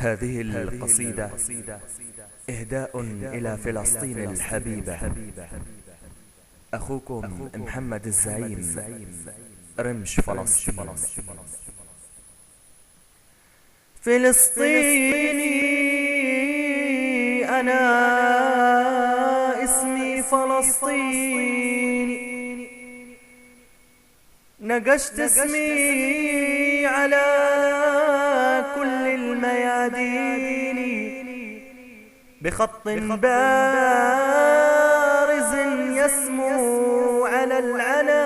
هذه القصيدة إهداء إلى فلسطين الحبيبة. أخوكم محمد الزعيم، رمش فلسطين. فلسطيني أنا اسمي فلسطيني، نقشت اسمي على كل الميادين بخط بارز يسمو على العناوين.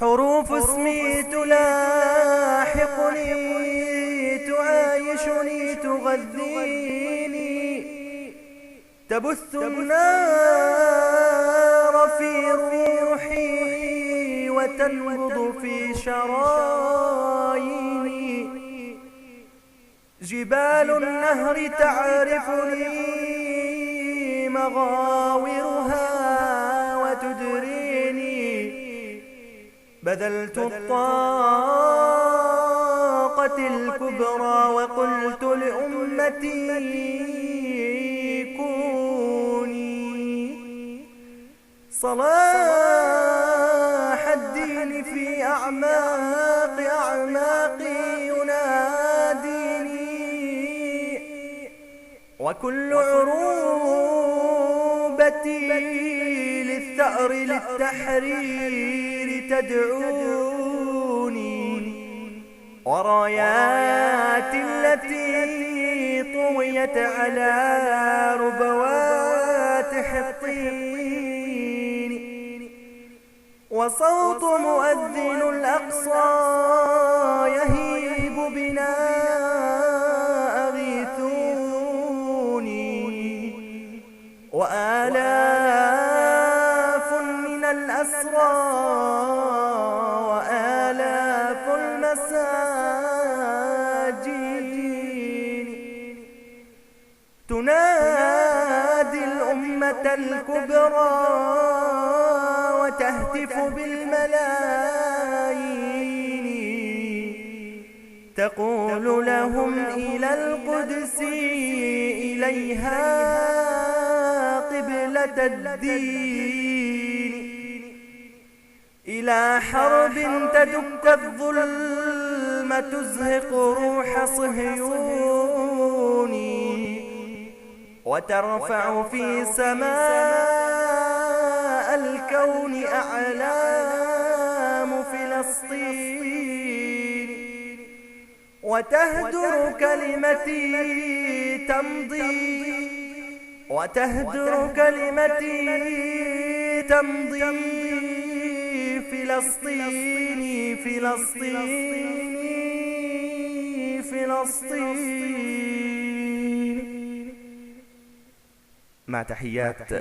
حروف اسمي تلاحقني، تعايشني، تغذيني، تبث النار في روحي وتنبض في شراييني. جبال النهر تعرفني مغاورها وتدريني. بذلت الطاقة الكبرى وقلت لأمتي كوني. صلاح الدين في أعماقي يناديني، وكل عروبتي للثأر للتحرير تدعوني. وراياتي التي طويت على ربوات حطين، وصوت مؤذن الأقصى يهيب بنا أغيثوني. وآلاف من الأسرى وآلاف المساجين تنادي الأمة الكبرى وتهتف بالملايين، تقول لهم إلى القدس إليها قبلة الدين، إلى حرب تدك الظلم تزهق روح صهيون، وترفع في سماء الكون أعلام فلسطين. وتهدر كلمتي تمضي، وتهدر كلمتي تمضي. فلسطيني فلسطيني فلسطين. مع تحيات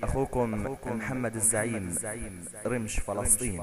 أخوكم محمد الزعيم، رمش فلسطين.